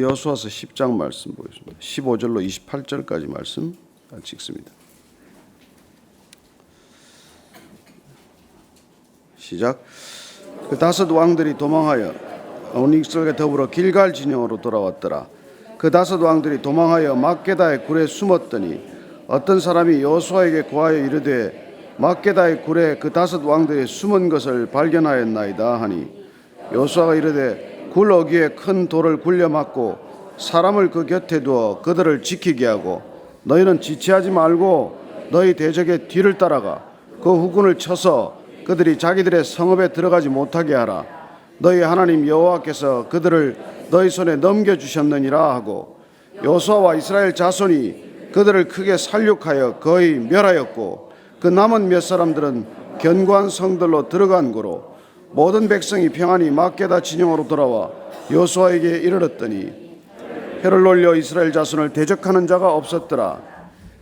여호수아서 10장 말씀 보겠습니다. 15절로 28절까지 말씀 같이 읽습니다. 시작. 그 다섯 왕들이 도망하여 온 이스라엘과 더불어 길갈 진영으로 돌아왔더라. 그 다섯 왕들이 도망하여 막게다의 굴에 숨었더니 어떤 사람이 여호수아에게 고하여 이르되 막게다의 굴에 그 다섯 왕들이 숨은 것을 발견하였나이다 하니 여호수아가 이르되 굴 어귀에 큰 돌을 굴려 막고 사람을 그 곁에 두어 그들을 지키게 하고 너희는 지체하지 말고 너희 대적의 뒤를 따라가 그 후군을 쳐서 그들이 자기들의 성읍에 들어가지 못하게 하라. 너희 하나님 여호와께서 그들을 너희 손에 넘겨주셨느니라 하고 여호수아와 이스라엘 자손이 그들을 크게 살육하여 거의 멸하였고 그 남은 몇 사람들은 견고한 성들로 들어간 고로 모든 백성이 평안히 막게다 진영으로 돌아와 여호수아에게 이르렀더니 해를 놀려 이스라엘 자손을 대적하는 자가 없었더라.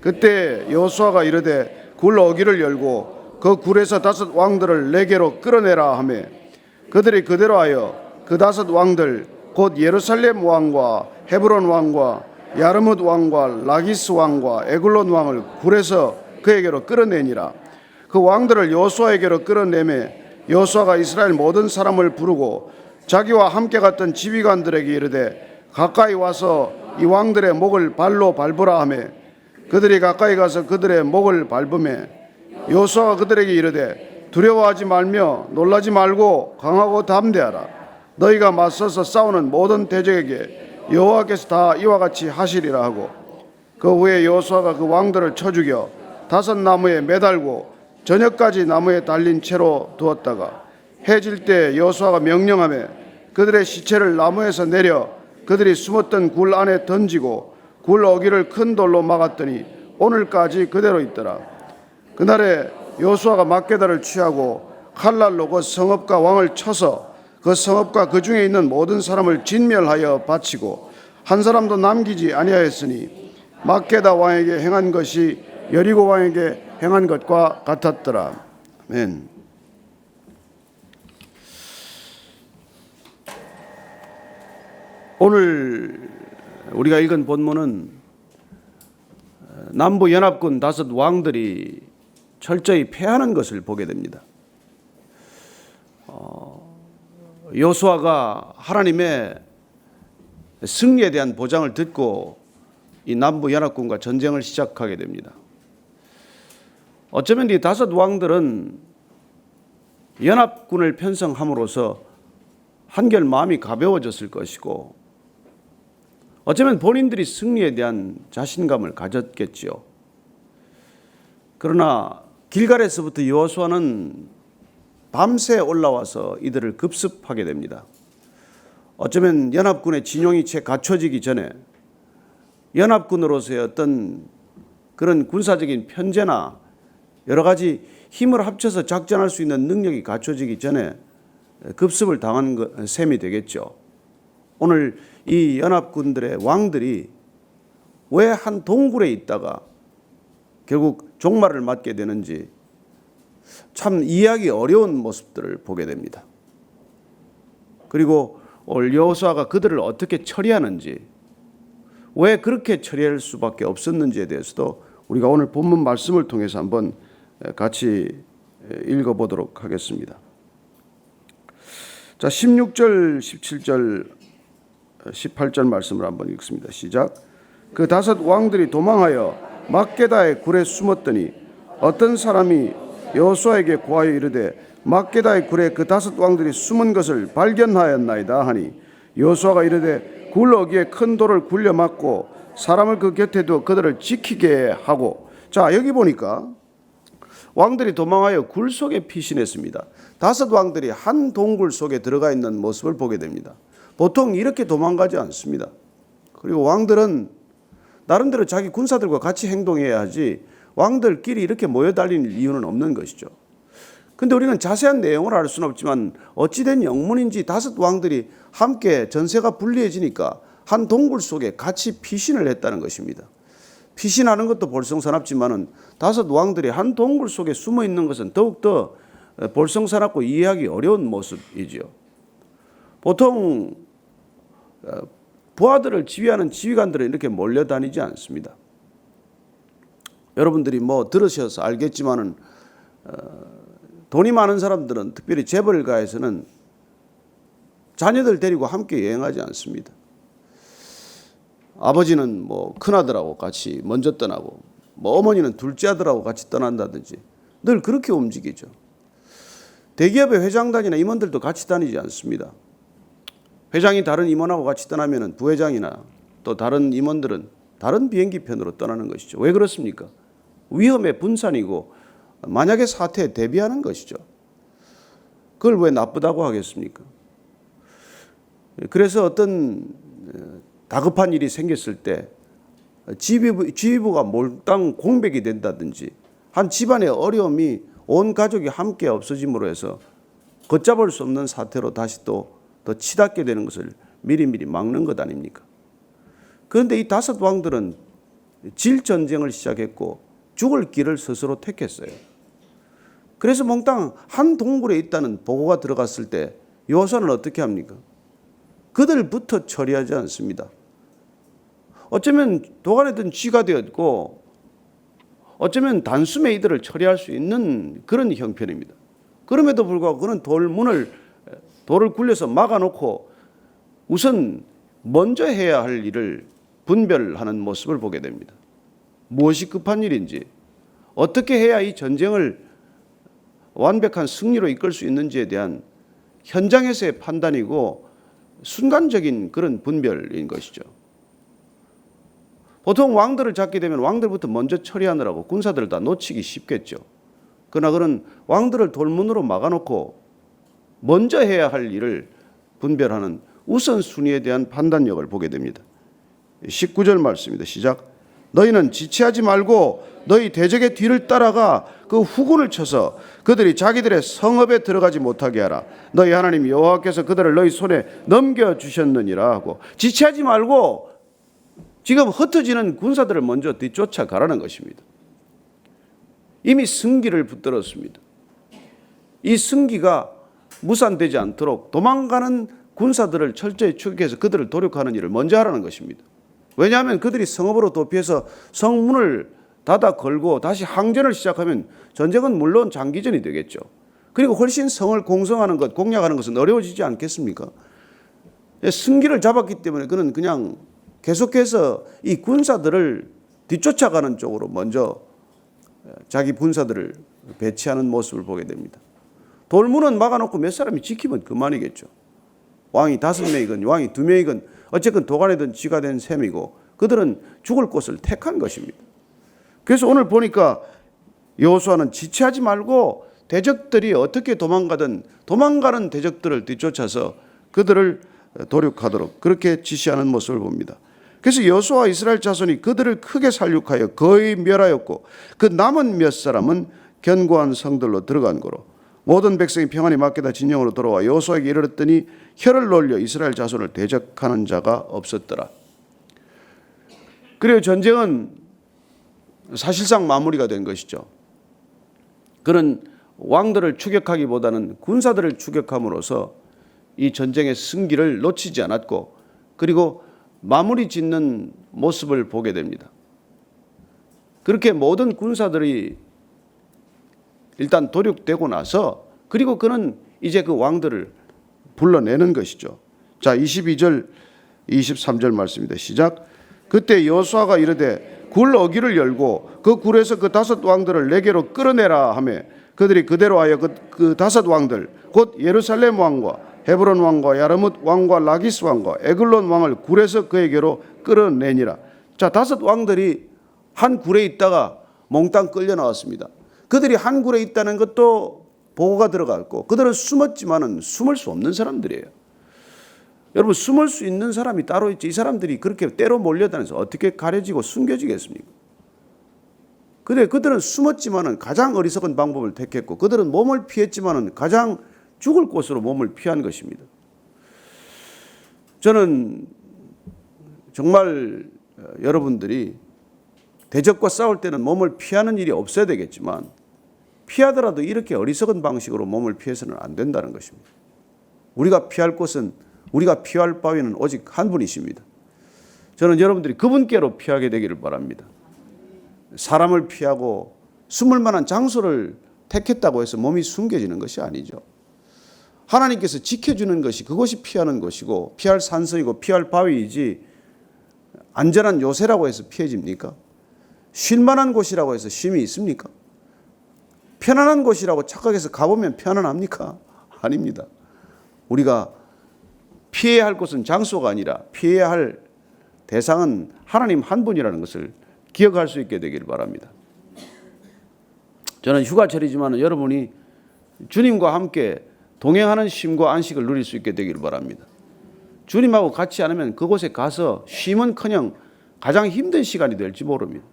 그때 여호수아가 이르되 굴 어귀를 열고 그 굴에서 다섯 왕들을 내게로 끌어내라 하며 그들이 그대로 하여 그 다섯 왕들 곧 예루살렘 왕과 헤브론 왕과 야르뭇 왕과 라기스 왕과 에글론 왕을 굴에서 그에게로 끌어내니라. 그 왕들을 여호수아에게로 끌어내매 여호수아가 이스라엘 모든 사람을 부르고 자기와 함께 갔던 지휘관들에게 이르되 가까이 와서 이 왕들의 목을 발로 밟으라 하며 그들이 가까이 가서 그들의 목을 밟으매 여호수아가 그들에게 이르되 두려워하지 말며 놀라지 말고 강하고 담대하라. 너희가 맞서서 싸우는 모든 대적에게 여호와께서 다 이와 같이 하시리라 하고 그 후에 여호수아가 그 왕들을 쳐 죽여 다섯 나무에 매달고 저녁까지 나무에 달린 채로 두었다가 해질 때 여호수아가 명령하며 그들의 시체를 나무에서 내려 그들이 숨었던 굴 안에 던지고 굴 어귀를 큰 돌로 막았더니 오늘까지 그대로 있더라. 그날에 여호수아가 막게다를 취하고 칼날로 그 성읍과 왕을 쳐서 그 성읍과 그 중에 있는 모든 사람을 진멸하여 바치고 한 사람도 남기지 아니하였으니 막게다 왕에게 행한 것이 여리고 왕에게 행한 것과 같았더라. 아멘. 오늘 우리가 읽은 본문은 남부 연합군 다섯 왕들이 철저히 패하는 것을 보게 됩니다. 여호수아가 하나님의 승리에 대한 보장을 듣고 이 남부 연합군과 전쟁을 시작하게 됩니다. 어쩌면 이 다섯 왕들은 연합군을 편성함으로써 한결 마음이 가벼워졌을 것이고 어쩌면 본인들이 승리에 대한 자신감을 가졌겠지요. 그러나 길갈에서부터 여호수아는 밤새 올라와서 이들을 급습하게 됩니다. 어쩌면 연합군의 진용이 채 갖춰지기 전에 연합군으로서의 어떤 그런 군사적인 편제나 여러 가지 힘을 합쳐서 작전할 수 있는 능력이 갖춰지기 전에 급습을 당한 셈이 되겠죠. 오늘 이 연합군들의 왕들이 왜 한 동굴에 있다가 결국 종말을 맞게 되는지 참 이해하기 어려운 모습들을 보게 됩니다. 그리고 오늘 여호수아가 그들을 어떻게 처리하는지, 왜 그렇게 처리할 수밖에 없었는지에 대해서도 우리가 오늘 본문 말씀을 통해서 한번 같이 읽어보도록 하겠습니다. 자, 16절, 17절, 18절 말씀을 한번 읽습니다. 시작. 그 다섯 왕들이 도망하여 막게다의 굴에 숨었더니 어떤 사람이 여호수아에게 고하여 이르되 막게다의 굴에 그 다섯 왕들이 숨은 것을 발견하였나이다 하니 여호수아가 이르되 굴 어귀에 큰 돌을 굴려 막고 사람을 그 곁에 두어 그들을 지키게 하고. 자, 여기 보니까 왕들이 도망하여 굴 속에 피신했습니다. 다섯 왕들이 한 동굴 속에 들어가 있는 모습을 보게 됩니다. 보통 이렇게 도망가지 않습니다. 그리고 왕들은 나름대로 자기 군사들과 같이 행동해야 하지 왕들끼리 이렇게 모여 다닐 이유는 없는 것이죠. 그런데 우리는 자세한 내용을 알 수는 없지만 어찌된 영문인지 다섯 왕들이 함께 전세가 불리해지니까 한 동굴 속에 같이 피신을 했다는 것입니다. 피신하는 것도 볼썽사납지만은 다섯 왕들이 한 동굴 속에 숨어 있는 것은 더욱더 볼썽사납고 이해하기 어려운 모습이지요. 보통 부하들을 지휘하는 지휘관들은 이렇게 몰려다니지 않습니다. 여러분들이 뭐 들으셔서 알겠지만은 돈이 많은 사람들은 특별히 재벌가에서는 자녀들 데리고 함께 여행하지 않습니다. 아버지는 뭐 큰아들하고 같이 먼저 떠나고 뭐 어머니는 둘째 아들하고 같이 떠난다든지 늘 그렇게 움직이죠. 대기업의 회장단이나 임원들도 같이 다니지 않습니다. 회장이 다른 임원하고 같이 떠나면 부회장이나 또 다른 임원들은 다른 비행기 편으로 떠나는 것이죠. 왜 그렇습니까? 위험의 분산이고 만약에 사태에 대비하는 것이죠. 그걸 왜 나쁘다고 하겠습니까? 그래서 어떤 다급한 일이 생겼을 때 지휘부가 몰당 공백이 된다든지 한 집안의 어려움이 온 가족이 함께 없어짐으로 해서 걷잡을 수 없는 사태로 다시 또 더 치닫게 되는 것을 미리미리 막는 것 아닙니까? 그런데 이 5 왕들은 질전쟁을 시작했고 죽을 길을 스스로 택했어요. 그래서 몽땅 한 동굴에 있다는 보고가 들어갔을 때 여호수아는 어떻게 합니까? 그들부터 처리하지 않습니다. 어쩌면 도관에 든 쥐가 되었고 어쩌면 단숨에 이들을 처리할 수 있는 그런 형편입니다. 그럼에도 불구하고 그는 돌을 굴려서 막아놓고 우선 먼저 해야 할 일을 분별하는 모습을 보게 됩니다. 무엇이 급한 일인지, 어떻게 해야 이 전쟁을 완벽한 승리로 이끌 수 있는지에 대한 현장에서의 판단이고 순간적인 그런 분별인 것이죠. 보통 왕들을 잡게 되면 왕들부터 먼저 처리하느라고 군사들을 다 놓치기 쉽겠죠. 그러나 그는 왕들을 돌문으로 막아놓고 먼저 해야 할 일을 분별하는 우선순위에 대한 판단력을 보게 됩니다. 19절 말씀입니다. 시작. 너희는 지체하지 말고 너희 대적의 뒤를 따라가 그 후군을 쳐서 그들이 자기들의 성읍에 들어가지 못하게 하라. 너희 하나님 여호와께서 그들을 너희 손에 넘겨주셨느니라 하고, 지체하지 말고 지금 흩어지는 군사들을 먼저 뒤쫓아가라는 것입니다. 이미 승기를 붙들었습니다. 이 승기가 무산되지 않도록 도망가는 군사들을 철저히 추격해서 그들을 도륙하는 일을 먼저 하라는 것입니다. 왜냐하면 그들이 성읍으로 도피해서 성문을 닫아 걸고 다시 항전을 시작하면 전쟁은 물론 장기전이 되겠죠. 그리고 훨씬 성을 공성하는 것, 공략하는 것은 어려워지지 않겠습니까? 승기를 잡았기 때문에 그는 그냥 계속해서 이 군사들을 뒤쫓아가는 쪽으로 먼저 자기 군사들을 배치하는 모습을 보게 됩니다. 돌문은 막아놓고 몇 사람이 지키면 그만이겠죠. 왕이 5명이건 왕이 2명이건 어쨌든 도관에 든 쥐가 된 셈이고 그들은 죽을 곳을 택한 것입니다. 그래서 오늘 보니까 여호수아는 지체하지 말고 대적들이 어떻게 도망가든 도망가는 대적들을 뒤쫓아서 그들을 도륙하도록 그렇게 지시하는 모습을 봅니다. 그래서 여호수아와 이스라엘 자손이 그들을 크게 살육하여 거의 멸하였고 그 남은 몇 사람은 견고한 성들로 들어간 거로 모든 백성이 평안히 막게다 진영으로 돌아와 여호수아에게 이르렀더니 혀를 놀려 이스라엘 자손을 대적하는 자가 없었더라. 그리고 전쟁은 사실상 마무리가 된 것이죠. 그는 왕들을 추격하기보다는 군사들을 추격함으로써 이 전쟁의 승기를 놓치지 않았고 그리고 마무리 짓는 모습을 보게 됩니다. 그렇게 모든 군사들이 일단 도륙되고 나서 그리고 그는 이제 그 왕들을 불러내는 것이죠. 자, 22절 23절 말씀입니다. 시작. 그때 여호수아가 이르되 굴 어귀를 열고 그 굴에서 그 5 왕들을 내게로 끌어내라 하며 그들이 그대로 하여 그 5 왕들 곧 예루살렘 왕과 헤브론 왕과 야르뭇 왕과 라기스 왕과 에글론 왕을 굴에서 그에게로 끌어내니라. 자, 5 왕들이 한 굴에 있다가 몽땅 끌려 나왔습니다. 그들이 한 굴에 있다는 것도 보고가 들어갔고 그들은 숨었지만은 숨을 수 없는 사람들이에요. 여러분, 숨을 수 있는 사람이 따로 있지 이 사람들이 그렇게 때로 몰려다녀서 어떻게 가려지고 숨겨지겠습니까? 근데 그들은 숨었지만은 가장 어리석은 방법을 택했고 그들은 몸을 피했지만은 가장 죽을 곳으로 몸을 피한 것입니다. 저는 정말 여러분들이 대적과 싸울 때는 몸을 피하는 일이 없어야 되겠지만 피하더라도 이렇게 어리석은 방식으로 몸을 피해서는 안 된다는 것입니다. 우리가 피할 곳은 우리가 피할 바위는 오직 한 분이십니다. 저는 여러분들이 그분께로 피하게 되기를 바랍니다. 사람을 피하고 숨을 만한 장소를 택했다고 해서 몸이 숨겨지는 것이 아니죠. 하나님께서 지켜주는 것이 그것이 피하는 것이고 피할 산성이고 피할 바위이지 안전한 요새라고 해서 피해집니까? 쉴 만한 곳이라고 해서 쉼이 있습니까? 편안한 곳이라고 착각해서 가보면 편안합니까? 아닙니다. 우리가 피해야 할 곳은 장소가 아니라 피해야 할 대상은 하나님 한 분이라는 것을 기억할 수 있게 되기를 바랍니다. 저는 휴가철이지만 여러분이 주님과 함께 동행하는 쉼과 안식을 누릴 수 있게 되기를 바랍니다. 주님하고 같이 않으면 그곳에 가서 쉼은커녕 가장 힘든 시간이 될지 모릅니다.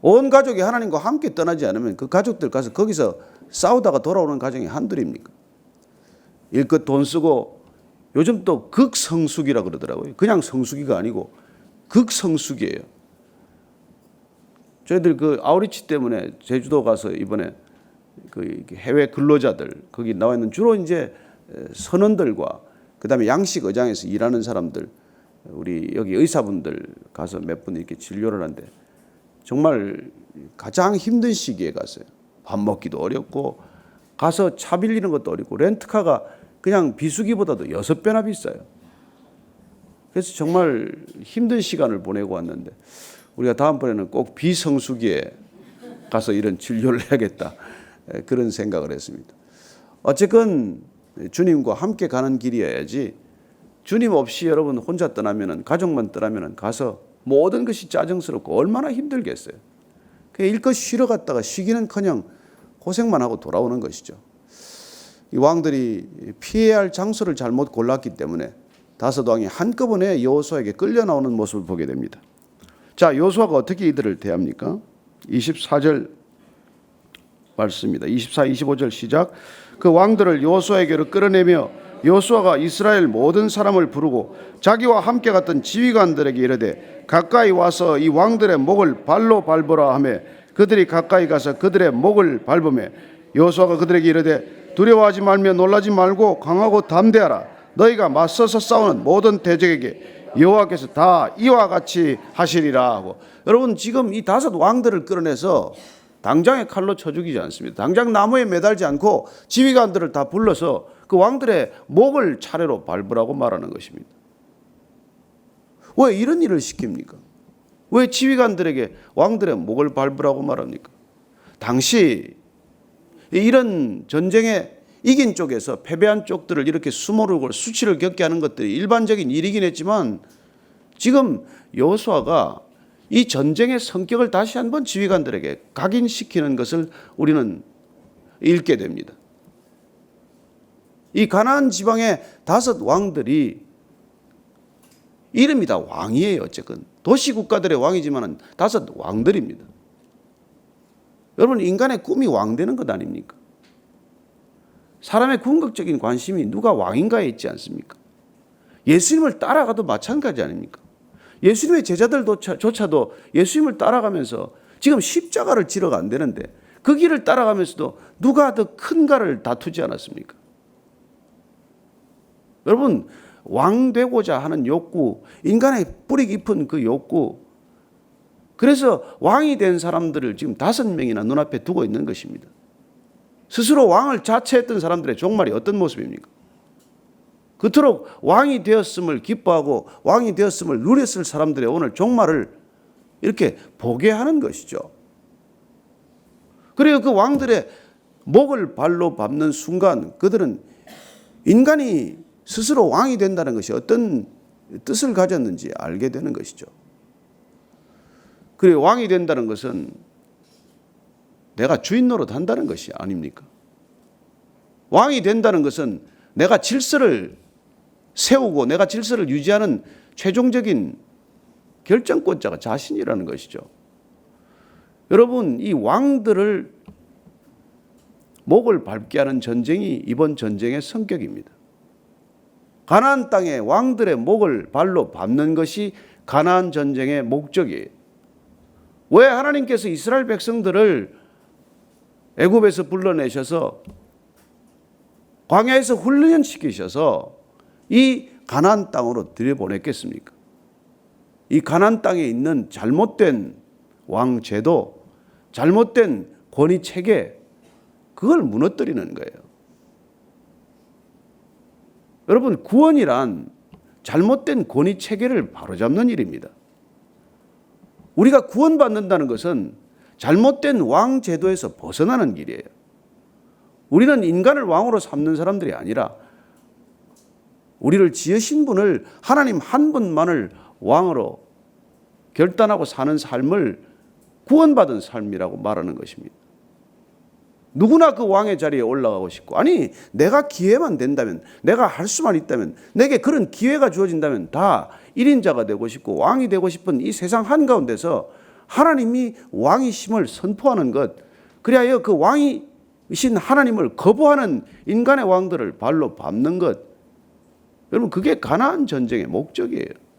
온 가족이 하나님과 함께 떠나지 않으면 그 가족들 가서 거기서 싸우다가 돌아오는 가정이 한둘입니까? 일껏 돈 쓰고 요즘 또 극성수기라 그러더라고요. 그냥 성수기가 아니고 극성수기예요. 저희들 그 아우리치 때문에 제주도 가서 이번에 그 해외 근로자들 거기 나와 있는 주로 이제 선원들과 그다음에 양식 의장에서 일하는 사람들 우리 여기 의사분들 가서 몇 분 이렇게 진료를 하는데 정말 가장 힘든 시기에 갔어요. 밥 먹기도 어렵고 가서 차 빌리는 것도 어렵고 렌트카가 그냥 비수기보다도 6배나 비싸요. 그래서 정말 힘든 시간을 보내고 왔는데 우리가 다음번에는 꼭 비성수기에 가서 이런 진료를 해야겠다 그런 생각을 했습니다. 어쨌건 주님과 함께 가는 길이어야지 주님 없이 여러분 혼자 떠나면은 가족만 떠나면은 가서 모든 것이 짜증스럽고 얼마나 힘들겠어요. 그냥 일껏 쉬러 갔다가 쉬기는커녕 고생만 하고 돌아오는 것이죠. 이 왕들이 피해야 할 장소를 잘못 골랐기 때문에 다섯 왕이 한꺼번에 여호수아에게 끌려 나오는 모습을 보게 됩니다. 자, 여호수아가 어떻게 이들을 대합니까? 24절 말씀입니다. 24, 25절 시작. 그 왕들을 여호수아에게로 끌어내며 여호수아가 이스라엘 모든 사람을 부르고 자기와 함께 갔던 지휘관들에게 이르되 가까이 와서 이 왕들의 목을 발로 밟으라 하며 그들이 가까이 가서 그들의 목을 밟으며 여호수아가 그들에게 이르되 두려워하지 말며 놀라지 말고 강하고 담대하라. 너희가 맞서서 싸우는 모든 대적에게 여호와께서 다 이와 같이 하시리라 하고. 여러분 지금 이 다섯 왕들을 끌어내서 당장에 칼로 쳐 죽이지 않습니다. 당장 나무에 매달지 않고 지휘관들을 다 불러서 그 왕들의 목을 차례로 밟으라고 말하는 것입니다. 왜 이런 일을 시킵니까? 왜 지휘관들에게 왕들의 목을 밟으라고 말합니까? 당시 이런 전쟁에 이긴 쪽에서 패배한 쪽들을 이렇게 수모르고 수치를 겪게 하는 것들이 일반적인 일이긴 했지만 지금 여호수아가 이 전쟁의 성격을 다시 한번 지휘관들에게 각인시키는 것을 우리는 읽게 됩니다. 이 가나안 지방의 다섯 왕들이 이름이 다 왕이에요. 어쨌든 도시 국가들의 왕이지만 다섯 왕들입니다. 여러분 인간의 꿈이 왕 되는 것 아닙니까? 사람의 궁극적인 관심이 누가 왕인가에 있지 않습니까? 예수님을 따라가도 마찬가지 아닙니까? 예수님의 제자들조차도 예수님을 따라가면서 지금 십자가를 지러가 안 되는데 그 길을 따라가면서도 누가 더 큰가를 다투지 않았습니까? 여러분 왕 되고자 하는 욕구, 인간의 뿌리 깊은 그 욕구, 그래서 왕이 된 사람들을 지금 5명이나 눈앞에 두고 있는 것입니다. 스스로 왕을 자처했던 사람들의 종말이 어떤 모습입니까? 그토록 왕이 되었음을 기뻐하고 왕이 되었음을 누렸을 사람들의 오늘 종말을 이렇게 보게 하는 것이죠. 그리고 그 왕들의 목을 발로 밟는 순간 그들은 인간이 스스로 왕이 된다는 것이 어떤 뜻을 가졌는지 알게 되는 것이죠. 그리고 왕이 된다는 것은 내가 주인 노릇 한다는 것이 아닙니까? 왕이 된다는 것은 내가 질서를 세우고 내가 질서를 유지하는 최종적인 결정권자가 자신이라는 것이죠. 여러분 이 왕들을 목을 밟게 하는 전쟁이 이번 전쟁의 성격입니다. 가나안 땅의 왕들의 목을 발로 밟는 것이 가나안 전쟁의 목적이에요. 왜 하나님께서 이스라엘 백성들을 애굽에서 불러내셔서 광야에서 훈련시키셔서 이 가나안 땅으로 들여보냈겠습니까? 이 가나안 땅에 있는 잘못된 왕제도, 잘못된 권위 체계, 그걸 무너뜨리는 거예요. 여러분, 구원이란 잘못된 권위 체계를 바로잡는 일입니다. 우리가 구원받는다는 것은 잘못된 왕 제도에서 벗어나는 길이에요. 우리는 인간을 왕으로 삼는 사람들이 아니라 우리를 지으신 분을, 하나님 한 분만을 왕으로 결단하고 사는 삶을 구원받은 삶이라고 말하는 것입니다. 누구나 그 왕의 자리에 올라가고 싶고, 아니 내가 기회만 된다면, 내가 할 수만 있다면, 내게 그런 기회가 주어진다면 다 1인자가 되고 싶고 왕이 되고 싶은 이 세상 한가운데서 하나님이 왕이심을 선포하는 것, 그리하여 그 왕이신 하나님을 거부하는 인간의 왕들을 발로 밟는 것, 여러분 그게 가나안 전쟁의 목적이에요.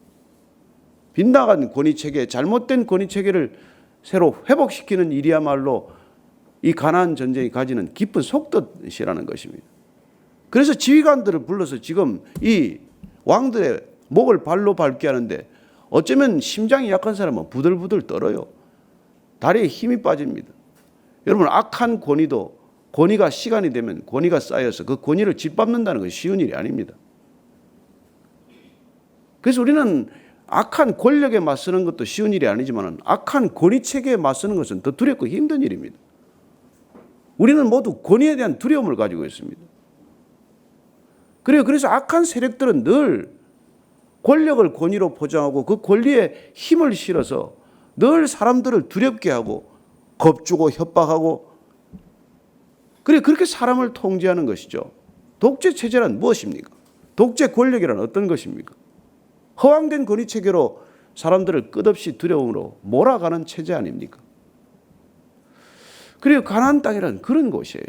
빗나간 권위체계, 잘못된 권위체계를 새로 회복시키는 일이야말로 이 가나안 전쟁이 가지는 깊은 속뜻이라는 것입니다. 그래서 지휘관들을 불러서 지금 이 왕들의 목을 발로 밟게 하는데, 어쩌면 심장이 약한 사람은 부들부들 떨어요. 다리에 힘이 빠집니다. 여러분, 악한 권위도 권위가 시간이 되면 권위가 쌓여서 그 권위를 짓밟는다는 것이 쉬운 일이 아닙니다. 그래서 우리는 악한 권력에 맞서는 것도 쉬운 일이 아니지만 악한 권위 체계에 맞서는 것은 더 두렵고 힘든 일입니다. 우리는 모두 권위에 대한 두려움을 가지고 있습니다. 그래서 악한 세력들은 늘 권력을 권위로 포장하고 그 권리에 힘을 실어서 늘 사람들을 두렵게 하고 겁주고 협박하고, 그렇게 사람을 통제하는 것이죠. 독재 체제란 무엇입니까? 독재 권력이란 어떤 것입니까? 허황된 권위 체계로 사람들을 끝없이 두려움으로 몰아가는 체제 아닙니까? 그리고 가나안 땅이란 그런 곳이에요.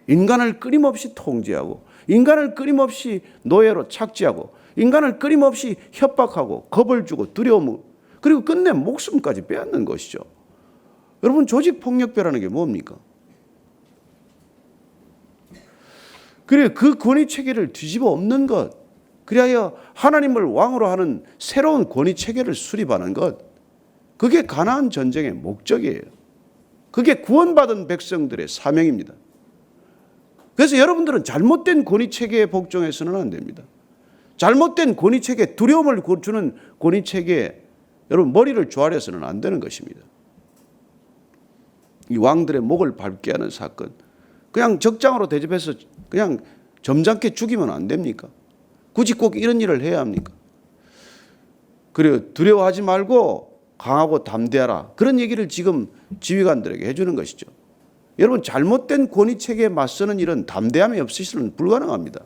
인간을 끊임없이 통제하고, 인간을 끊임없이 노예로 착취하고, 인간을 끊임없이 협박하고 겁을 주고 두려움, 그리고 끝내 목숨까지 빼앗는 것이죠. 여러분, 조직폭력배라는 게 뭡니까? 그래, 그 권위 체계를 뒤집어 엎는 것, 그리하여 하나님을 왕으로 하는 새로운 권위 체계를 수립하는 것, 그게 가나안 전쟁의 목적이에요. 그게 구원받은 백성들의 사명입니다. 그래서 여러분들은 잘못된 권위 체계에 복종해서는 안 됩니다. 잘못된 권위 체계, 두려움을 주는 권위 체계에 여러분 머리를 조아려서는 안 되는 것입니다. 이 왕들의 목을 밟게 하는 사건, 그냥 적장으로 대접해서 그냥 점잖게 죽이면 안 됩니까? 굳이 꼭 이런 일을 해야 합니까? 그리고 두려워하지 말고 강하고 담대하라, 그런 얘기를 지금 지휘관들에게 해주는 것이죠. 여러분, 잘못된 권위체계에 맞서는 일은 담대함이 없으시면 불가능합니다.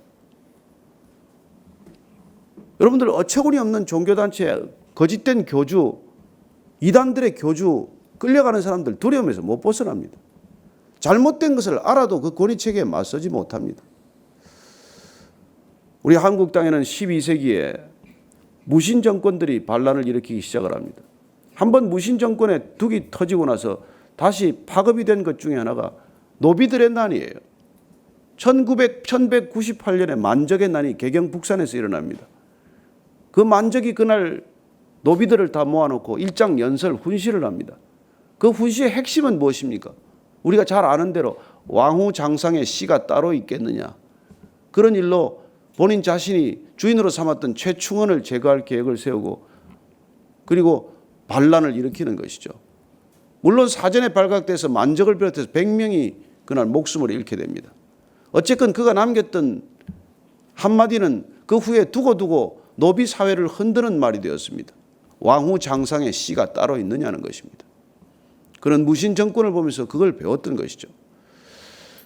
여러분들, 어처구니 없는 종교단체, 거짓된 교주, 이단들의 교주 끌려가는 사람들 두려움에서 못 벗어납니다. 잘못된 것을 알아도 그 권위체계에 맞서지 못합니다. 우리 한국 땅에는 12세기에 무신 정권들이 반란을 일으키기 시작을 합니다. 한번 무신 정권의 둑이 터지고 나서 다시 파급이 된 것 중에 하나가 노비들의 난이에요. 1198년에 만적의 난이 개경 북산에서 일어납니다. 그 만적이 그날 노비들을 다 모아놓고 일장 연설 훈시를 합니다. 그 훈시의 핵심은 무엇입니까? 우리가 잘 아는 대로 왕후 장상의 씨가 따로 있겠느냐, 그런 일로 본인 자신이 주인으로 삼았던 최충원을 제거할 계획을 세우고, 그리고 반란을 일으키는 것이죠. 물론 사전에 발각돼서 만적을 비롯해서 100명이 그날 목숨을 잃게 됩니다. 어쨌건 그가 남겼던 한마디는 그 후에 두고두고 노비 사회를 흔드는 말이 되었습니다. 왕후 장상의 씨가 따로 있느냐는 것입니다. 그런 무신 정권을 보면서 그걸 배웠던 것이죠.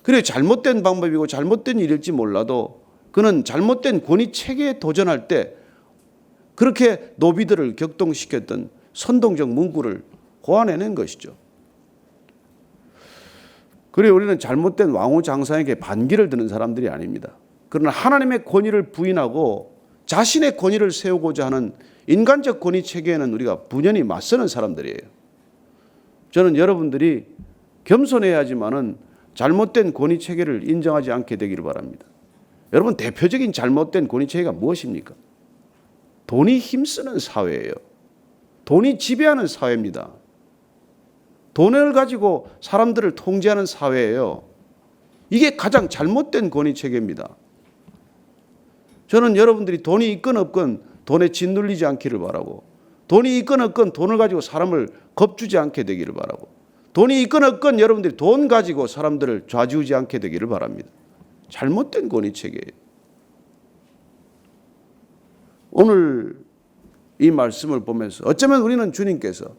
그래, 잘못된 방법이고 잘못된 일일지 몰라도 그는 잘못된 권위 체계에 도전할 때 그렇게 노비들을 격동시켰던 선동적 문구를 고안해낸 것이죠. 그래, 우리는 잘못된 왕후 장상에게 반기를 드는 사람들이 아닙니다. 그러나 하나님의 권위를 부인하고 자신의 권위를 세우고자 하는 인간적 권위 체계에는 우리가 분연히 맞서는 사람들이에요. 저는 여러분들이 겸손해야지만은 잘못된 권위 체계를 인정하지 않게 되기를 바랍니다. 여러분, 대표적인 잘못된 권위 체계가 무엇입니까? 돈이 힘쓰는 사회예요. 돈이 지배하는 사회입니다. 돈을 가지고 사람들을 통제하는 사회예요. 이게 가장 잘못된 권위체계입니다. 저는 여러분들이 돈이 있건 없건 돈에 짓눌리지 않기를 바라고, 돈이 있건 없건 돈을 가지고 사람을 겁주지 않게 되기를 바라고, 돈이 있건 없건 여러분들이 돈 가지고 사람들을 좌지우지 않게 되기를 바랍니다. 잘못된 권위체계예요. 오늘 이 말씀을 보면서 어쩌면 우리는 주님께서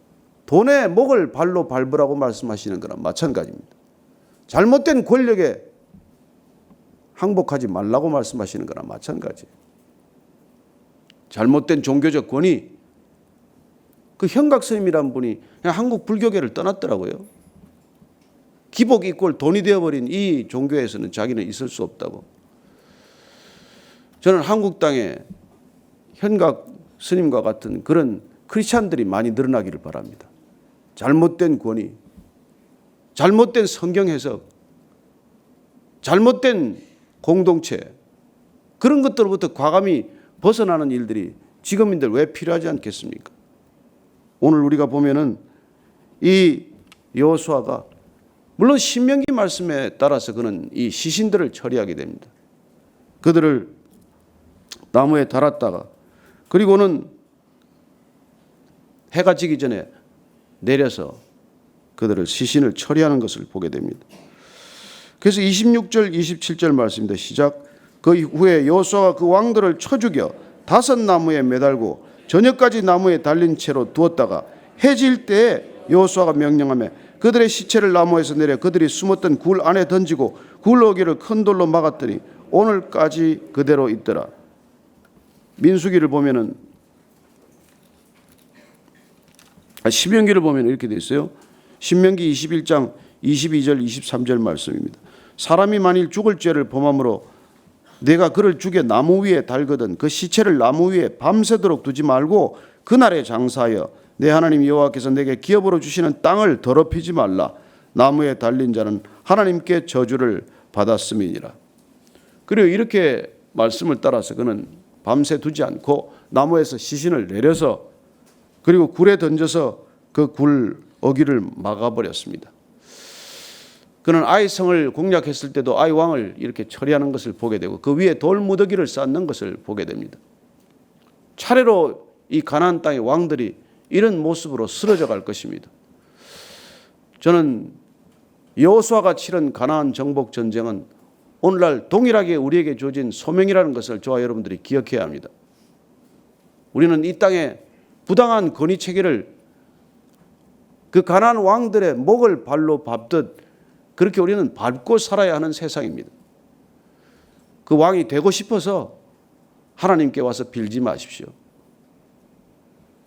돈의 목을 발로 밟으라고 말씀하시는 거랑 마찬가지입니다. 잘못된 권력에 항복하지 말라고 말씀하시는 거랑 마찬가지예요. 잘못된 종교적 권위, 그 현각 스님이라는 분이 그냥 한국 불교계를 떠났더라고요. 기복 이꼴 돈이 되어버린 이 종교에서는 자기는 있을 수 없다고. 저는 한국 땅에 현각 스님과 같은 그런 크리스찬들이 많이 늘어나기를 바랍니다. 잘못된 권위, 잘못된 성경 해석, 잘못된 공동체, 그런 것들로부터 과감히 벗어나는 일들이 지금인들 왜 필요하지 않겠습니까? 오늘 우리가 보면은 이 여호수아가 물론 신명기 말씀에 따라서 그는 이 시신들을 처리하게 됩니다. 그들을 나무에 달았다가 그리고는 해가 지기 전에 내려서 그들을 시신을 처리하는 것을 보게 됩니다. 그래서 26절 27절 말씀입니다. 시작. 그 후에 여호수아가 그 왕들을 쳐 죽여 5 나무에 매달고 저녁까지 나무에 달린 채로 두었다가 해질 때에 여호수아가 명령하며 그들의 시체를 나무에서 내려 그들이 숨었던 굴 안에 던지고 굴 어귀를 큰 돌로 막았더니 오늘까지 그대로 있더라. 민수기를 보면은 신명기를 보면 이렇게 돼 있어요. 신명기 21장 22절 23절 말씀입니다. 사람이 만일 죽을 죄를 범함으로 내가 그를 죽여 나무 위에 달거든 그 시체를 나무 위에 밤새도록 두지 말고 그날에 장사하여 내 하나님 여호와께서 내게 기업으로 주시는 땅을 더럽히지 말라. 나무에 달린 자는 하나님께 저주를 받았음이니라. 그리고 이렇게 말씀을 따라서 그는 밤새 두지 않고 나무에서 시신을 내려서 그리고 굴에 던져서 그 굴 어귀를 막아버렸습니다. 그는 아이 성을 공략했을 때도 아이 왕을 이렇게 처리하는 것을 보게 되고 그 위에 돌 무더기를 쌓는 것을 보게 됩니다. 차례로 이 가나안 땅의 왕들이 이런 모습으로 쓰러져 갈 것입니다. 저는 여호수아가 치른 가나안 정복 전쟁은 오늘날 동일하게 우리에게 주어진 소명이라는 것을 저와 여러분들이 기억해야 합니다. 우리는 이 땅에 부당한 권위 체계를 그 가나안 왕들의 목을 발로 밟듯 그렇게 우리는 밟고 살아야 하는 세상입니다. 그 왕이 되고 싶어서 하나님께 와서 빌지 마십시오.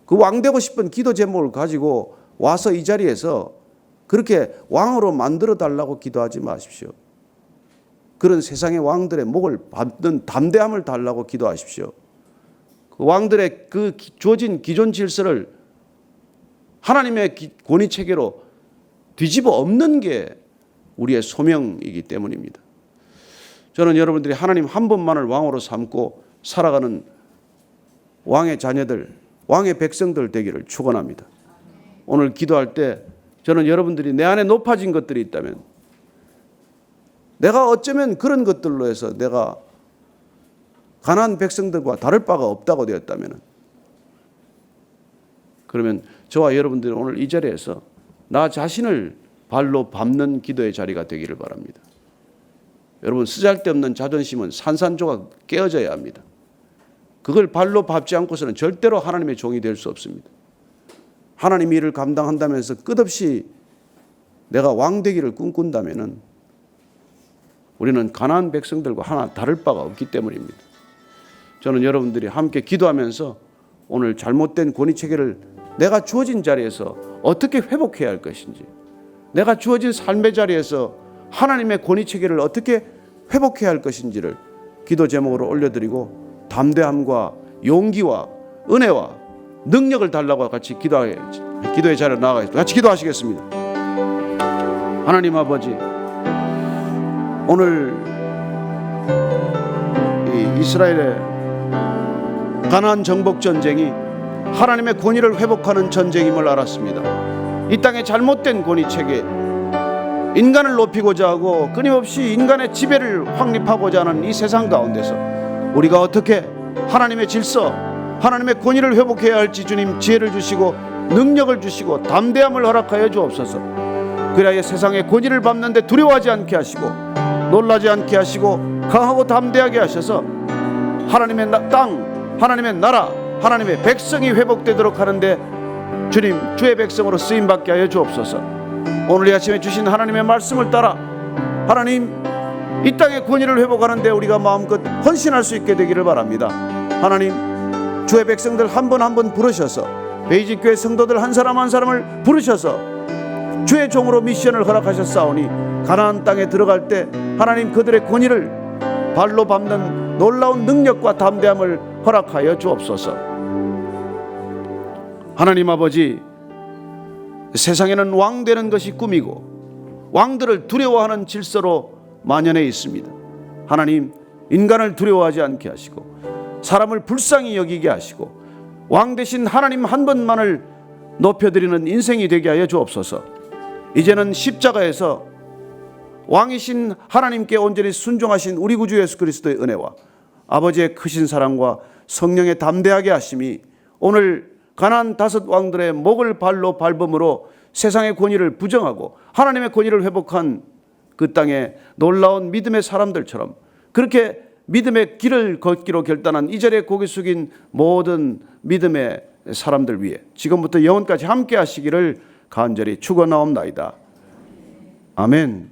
그 왕 되고 싶은 기도 제목을 가지고 와서 이 자리에서 그렇게 왕으로 만들어 달라고 기도하지 마십시오. 그런 세상의 왕들의 목을 밟는 담대함을 달라고 기도하십시오. 그 왕들의 그 주어진 기존 질서를 하나님의 권위 체계로 뒤집어 엎는 게 우리의 소명이기 때문입니다. 저는 여러분들이 하나님 한 분만을 왕으로 삼고 살아가는 왕의 자녀들, 왕의 백성들 되기를 축원합니다. 오늘 기도할 때 저는 여러분들이 내 안에 높아진 것들이 있다면 내가 어쩌면 그런 것들로 해서 내가 가나안 백성들과 다를 바가 없다고 되었다면 그러면 저와 여러분들이 오늘 이 자리에서 나 자신을 발로 밟는 기도의 자리가 되기를 바랍니다. 여러분 쓰잘데없는 자존심은 산산조각 깨어져야 합니다. 그걸 발로 밟지 않고서는 절대로 하나님의 종이 될 수 없습니다. 하나님의 일을 감당한다면서 끝없이 내가 왕 되기를 꿈꾼다면 우리는 가나안 백성들과 하나 다를 바가 없기 때문입니다. 저는 여러분들이 함께 기도하면서 오늘 잘못된 권위체계를 내가 주어진 자리에서 어떻게 회복해야 할 것인지, 내가 주어진 삶의 자리에서 하나님의 권위체계를 어떻게 회복해야 할 것인지를 기도 제목으로 올려드리고 담대함과 용기와 은혜와 능력을 달라고 같이 기도의 자리로 나아가겠습니다. 같이 기도하시겠습니다. 하나님 아버지, 오늘 이 이스라엘의 가나안 정복 전쟁이 하나님의 권위를 회복하는 전쟁임을 알았습니다. 이 땅의 잘못된 권위체계, 인간을 높이고자 하고 끊임없이 인간의 지배를 확립하고자 하는 이 세상 가운데서 우리가 어떻게 하나님의 질서, 하나님의 권위를 회복해야 할지 주님 지혜를 주시고 능력을 주시고 담대함을 허락하여 주옵소서. 그래야 세상의 권위를 밟는데 두려워하지 않게 하시고 놀라지 않게 하시고 강하고 담대하게 하셔서 하나님의 땅, 하나님의 나라, 하나님의 백성이 회복되도록 하는데 주님 주의 백성으로 쓰임받게 하여 주옵소서. 오늘 이 아침에 주신 하나님의 말씀을 따라 하나님 이 땅의 권위를 회복하는데 우리가 마음껏 헌신할 수 있게 되기를 바랍니다. 하나님 주의 백성들 한 분 한 분 부르셔서 베이직교회 성도들 한 사람 한 사람을 부르셔서 주의 종으로 미션을 허락하셨사오니 가나안 땅에 들어갈 때 하나님 그들의 권위를 발로 밟는 놀라운 능력과 담대함을 허락하여 주옵소서. 하나님 아버지, 세상에는 왕 되는 것이 꿈이고 왕들을 두려워하는 질서로 만연해 있습니다. 하나님, 인간을 두려워하지 않게 하시고 사람을 불쌍히 여기게 하시고 왕 대신 하나님 한 분만을 높여드리는 인생이 되게 하여 주옵소서. 이제는 십자가에서 왕이신 하나님께 온전히 순종하신 우리 구주 예수 그리스도의 은혜와 아버지의 크신 사랑과 성령의 담대하게 하심이 오늘 가나안 5 왕들의 목을 발로 밟음으로 세상의 권위를 부정하고 하나님의 권위를 회복한 그 땅의 놀라운 믿음의 사람들처럼 그렇게 믿음의 길을 걷기로 결단한 이 자리에 고개 숙인 모든 믿음의 사람들 위해 지금부터 영원까지 함께 하시기를 간절히 축원하옵나이다. 아멘.